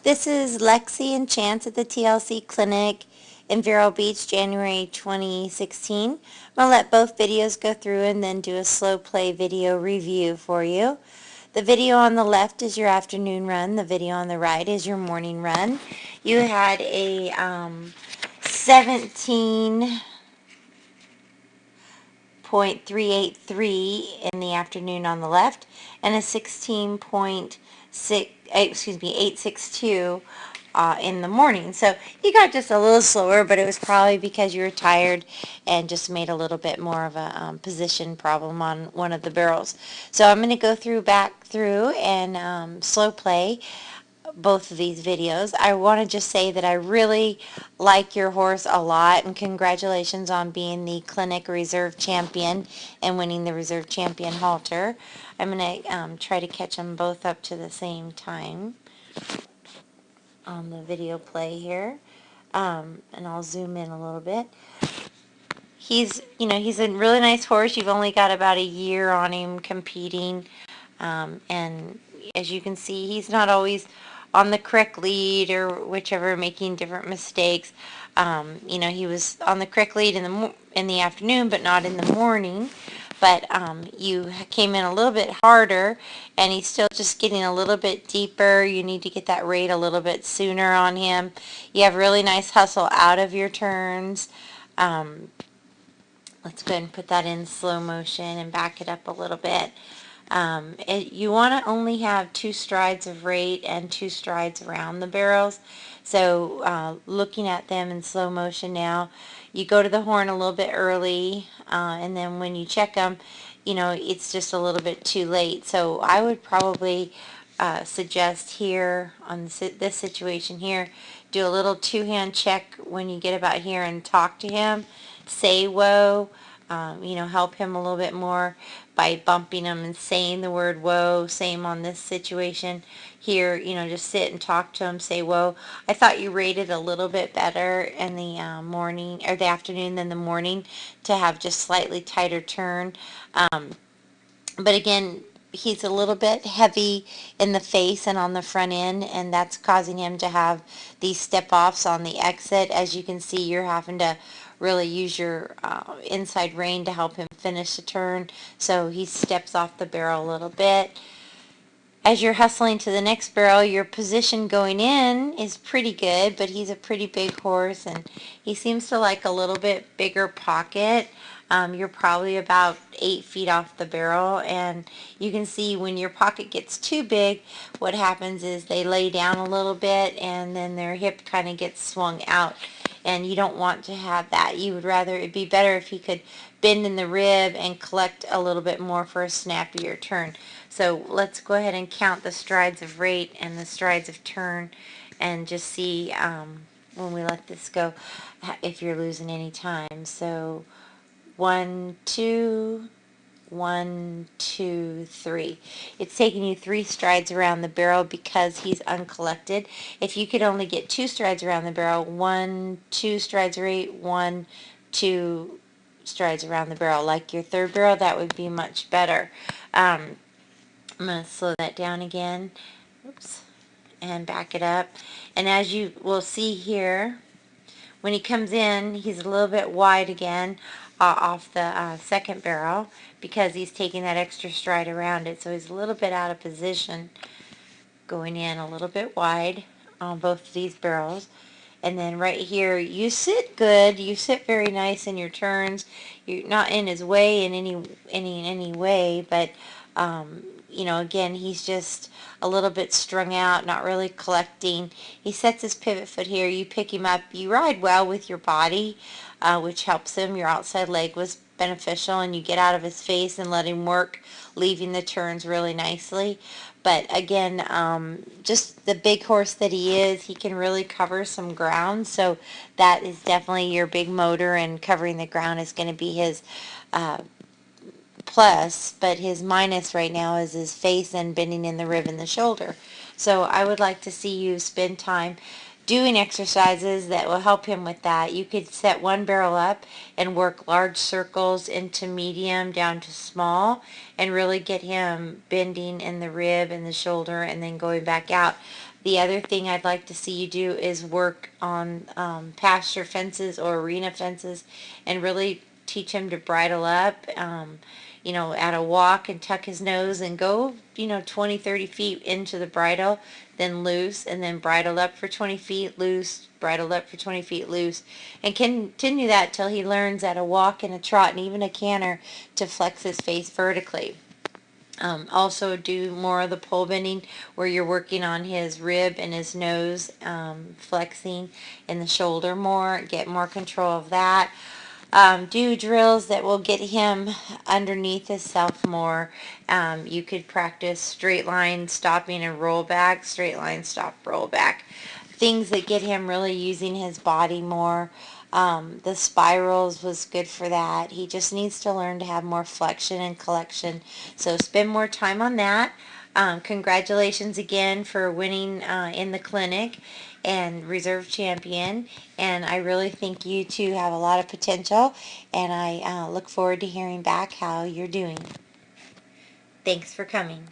This is Lexie and Chance at the TLC Clinic in Vero Beach, January 2016. I'm going to let both videos go through and then do a slow play video review for you. The video on the left is your afternoon run. The video on the right is your morning run. You had a 17.383 in the afternoon on the left and a 862 in the morning. So you got just a little slower, but it was probably because you were tired and just made a little bit more of a position problem on one of the barrels. So I'm going to go back through and slow play both of these videos. I want to just say that I really like your horse a lot, and congratulations on being the clinic reserve champion and winning the reserve champion halter. I'm going to try to catch them both up to the same time on the video play here. And I'll zoom in a little bit. He's a really nice horse. You've only got about a year on him competing. And as you can see, he's not always on the correct lead or whichever, making different mistakes. He was on the correct lead in the afternoon, but not in the morning. But you came in a little bit harder, and he's still just getting a little bit deeper. You need to get that rate a little bit sooner on him. You have really nice hustle out of your turns. Let's go ahead and put that in slow motion and back it up a little bit. You want to only have 2 strides of rate and 2 strides around the barrels. So looking at them in slow motion now, you go to the horn a little bit early, and then when you check them, it's just a little bit too late. So I would probably suggest here on this situation here, do a little 2-hand check when you get about here and talk to him. Say whoa. Help him a little bit more by bumping him and saying the word whoa. Same on this situation here, just sit and talk to him, say whoa. I thought you rated a little bit better in the morning or the afternoon than the morning to have just slightly tighter turn. But again, he's a little bit heavy in the face and on the front end, and that's causing him to have these step-offs on the exit. As you can see, you're having to really use your inside rein to help him finish the turn, so he steps off the barrel a little bit. As you're hustling to the next barrel, your position going in is pretty good, but he's a pretty big horse, and he seems to like a little bit bigger pocket. You're probably about 8 feet off the barrel, and you can see when your pocket gets too big, what happens is they lay down a little bit, and then their hip kind of gets swung out, and you don't want to have that. You would rather, it'd be better if he could bend in the rib and collect a little bit more for a snappier turn. So let's go ahead and count the strides of rate and the strides of turn and just see when we let this go if you're losing any time. So 1, 2, 1, 2, 3. It's taking you 3 strides around the barrel because he's uncollected. If you could only get 2 strides around the barrel, 1, 2 strides rate, 1, 2 strides around the barrel, like your third barrel, that would be much better. I'm going to slow that down again. Oops. And back it up. And as you will see here, when he comes in, he's a little bit wide again off the second barrel because he's taking that extra stride around it. So he's a little bit out of position going in a little bit wide on both of these barrels. And then right here, you sit good. You sit very nice in your turns. You're not in his way in any way, but again, he's just a little bit strung out, not really collecting. He sets his pivot foot here. You pick him up. You ride well with your body, which helps him. Your outside leg was beneficial, and you get out of his face and let him work, leaving the turns really nicely. But again, just the big horse that he is, he can really cover some ground. So that is definitely your big motor, and covering the ground is going to be his plus. But his minus right now is his face and bending in the rib and the shoulder. So I would like to see you spend time doing exercises that will help him with that. You could set one barrel up and work large circles into medium down to small and really get him bending in the rib and the shoulder and then going back out. The other thing I'd like to see you do is work on pasture fences or arena fences and really teach him to bridle up, at a walk and tuck his nose and go, 20, 30 feet into the bridle, then loose, and then bridle up for 20 feet, loose, bridle up for 20 feet, loose, and continue that till he learns at a walk and a trot and even a canter to flex his face vertically. Also do more of the pole bending where you're working on his rib and his nose, flexing in the shoulder more, get more control of that. Do drills that will get him underneath himself more. You could practice straight line stopping and roll back, straight line stop, roll back. Things that get him really using his body more. The spirals was good for that. He just needs to learn to have more flexion and collection. So spend more time on that. Congratulations again for winning in the clinic and reserve champion. And I really think you two have a lot of potential. And I look forward to hearing back how you're doing. Thanks for coming.